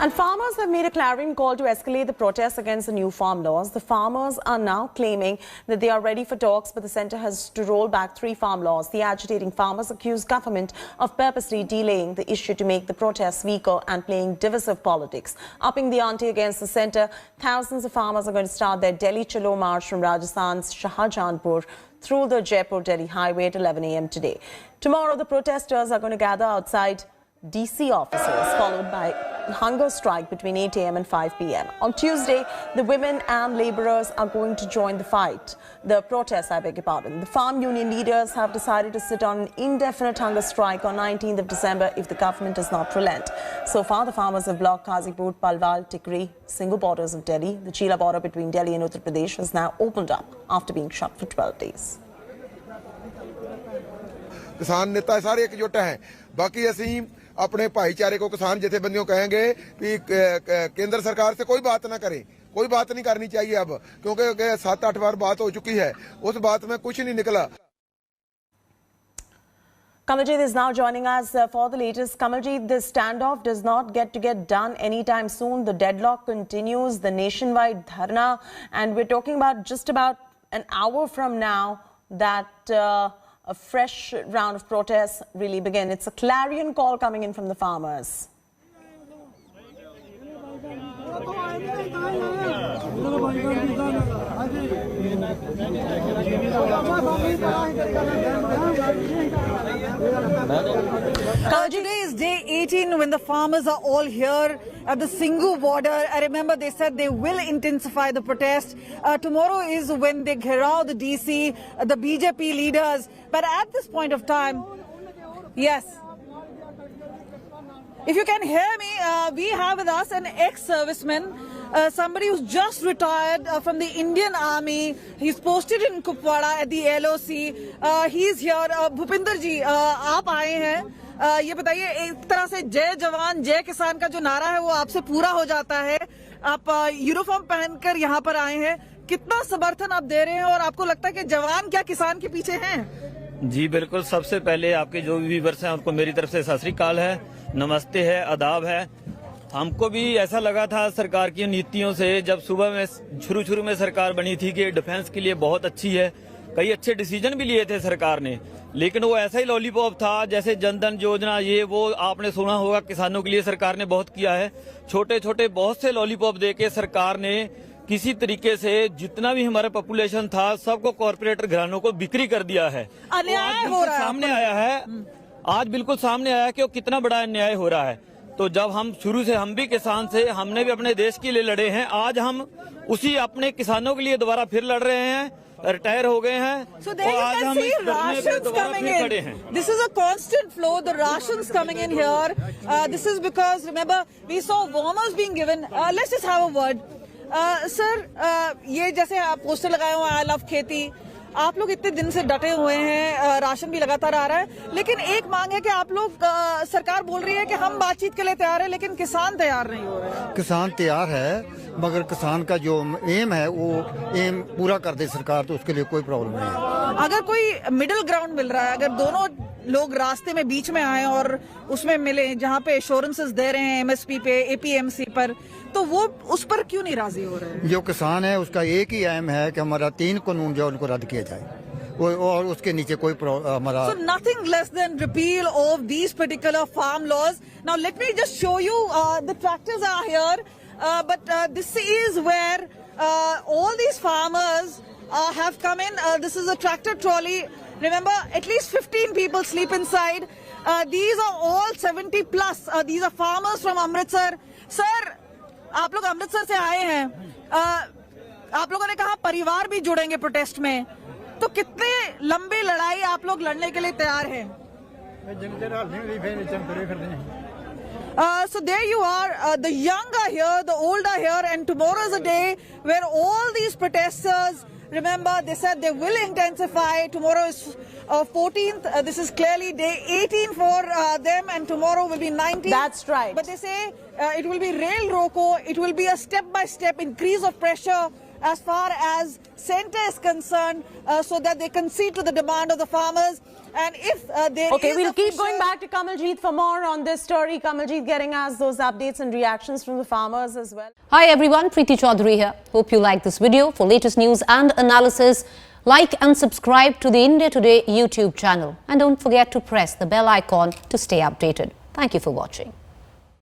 And farmers have made a clarion call to escalate the protests against the new farm laws. The farmers are now claiming that they are ready for talks, but the centre has to roll back 3 farm laws. The agitating farmers accuse government of purposely delaying the issue to make the protests weaker and playing divisive politics. Upping the ante against the centre, thousands of farmers are going to start their Delhi Chalo march from Rajasthan's Shahjahanpur through the Jaipur-Delhi highway at 11 a.m. today. Tomorrow, the protesters are going to gather outside DC offices, followed by a hunger strike between 8 a.m. and 5 p.m. On Tuesday, the women and labourers are going to join the fight. The protests, I beg your pardon. The farm union leaders have decided to sit on an indefinite hunger strike on 19th of December if the government does not relent. So far, the farmers have blocked Ghazipur, Palwal, Tikri, single borders of Delhi. The Chila border between Delhi and Uttar Pradesh has now opened up after being shut for 12 days. किसान नेता सारे एकजुट हैं। बाकी ਅਸੀਂ अपने भाईचारे को किसान जथेबंदियों कहेंगे कि केंद्र सरकार से कोई बात ना करें, कोई बात नहीं करनी चाहिए अब, क्योंकि 7-8 बार बात हो चुकी है, उस बात में कुछ नहीं निकला। Kamaljeet is now joining us for the latest. Kamaljeet, this standoff does not get done anytime soon. The deadlock continues, the nationwide dharna, and we're talking about just about an hour from now that a fresh round of protests really begin. It's a clarion call coming in from the farmers. Today is day 18 when the farmers are all here at the Singhu border. I remember they said they will intensify the protest. Tomorrow is when they gherao the DC, the BJP leaders. But at this point of time, yes. If you can hear me, we have with us an ex-serviceman, somebody who's just retired from the Indian Army. He's posted in Kupwara at the LOC. He's here. Bhupinder ji, आप आए हैं. ये बताइए, एक तरह से जय जवान जय किसान का जो नारा है वो आपसे पूरा हो जाता है. आप यूनिफॉर्म पहनकर यहाँ पर आए हैं. कितना समर्थन आप दे रहे हैं और आपको लगता है कि जवान क्या किसान के पीछे हैं? जी बिल्कुल. सबसे पहले आपके जो भी व्यूअर्स हैं उनको मेरी तरफ से सत श्री अकाल है, नमस्ते है, आदाब है. हमको भी ऐसा लगा था सरकार की नीतियों से, जब सुबह में शुरू में सरकार बनी थी कि डिफेंस के लिए बहुत अच्छी है, कई अच्छे डिसीजन भी लिए थे सरकार ने, लेकिन वो ऐसा ही लॉलीपॉप था जैसे जनधन योजना, ये वो आपने सुना होगा. किसानों के लिए सरकार ने बहुत किया है. छोटे छोटे बहुत से लॉलीपॉप देके सरकार ने किसी तरीके से जितना भी हमारा पॉपुलेशन था सबको कॉर्पोरेटर घरानों को बिक्री कर दिया है. अन्याय हो रहा है, सामने आया है, आज बिल्कुल सामने आया कि वो कितना बड़ा अन्याय हो रहा है. तो जब हम शुरू से हम भी किसान से, हमने भी अपने देश के लिए लड़े हैं, आज हम उसी अपने किसानों के लिए दोबारा फिर लड़ रहे हैं. रिटायर हो गए हैं. So there you can see rations coming in. This is a constant flow. The rations coming in here. This is because remember we saw warmers being given. Let's just have a word. Sir, ये जैसे आप poster लगाए हुए हैं I love खेती, आप लोग इतने दिन से डटे हुए हैं, राशन भी लगातार आ रहा है, लेकिन एक मांग है कि आप लोग, सरकार बोल रही है कि हम बातचीत के लिए तैयार है, लेकिन किसान तैयार नहीं हो रहे हैं. किसान तैयार है, मगर किसान का जो एम है वो एम पूरा कर दे सरकार, तो उसके लिए कोई प्रॉब्लम नहीं है. अगर कोई मिडिल ग्राउंड मिल रहा है, अगर दोनों लोग रास्ते में बीच में आए और उसमें मिले जहाँ पे एश्योरेंसेस दे रहे हैं एमएसपी पे, एपीएमसी पर, तो वो उस पर क्यों नहीं राजी हो रहे हैं? जो किसान है उसका एक ही एम है कि हमारा 3 कानून जो उनको रद्द किया जाए, और उसके नीचे कोई हमारा. So nothing less than repeal of these particular farm laws. Now let me just show you, the tractors are here, but this is where all these farmers have come in. This is a tractor trolley. Remember, at least 15 people sleep inside. These are all 70 plus. These are farmers from Amritsar. Sir, आप लोग अमृतसर से आए हैं, आप लोगों ने कहा परिवार भी जुड़ेंगे प्रोटेस्ट में, तो कितने लंबी लड़ाई आप लोग लड़ने के लिए तैयार हैं? So there you are, the young are here, the old are here, and tomorrow is a day where all these protesters, remember they said they will intensify. Tomorrow is 14th, this is clearly day 18 for them, and tomorrow will be 19th. That's right. But they say it will be rail roko, it will be a step-by-step increase of pressure as far as centre is concerned, so that they concede to the demand of the farmers. And if there Okay, is we'll keep official- going back to Kamaljeet for more on this story. Kamaljeet getting us those updates and reactions from the farmers as well. Hi everyone, Preeti Chaudhary here. Hope you like this video. For latest news and analysis, like and subscribe to the India Today YouTube channel. And don't forget to press the bell icon to stay updated. Thank you for watching.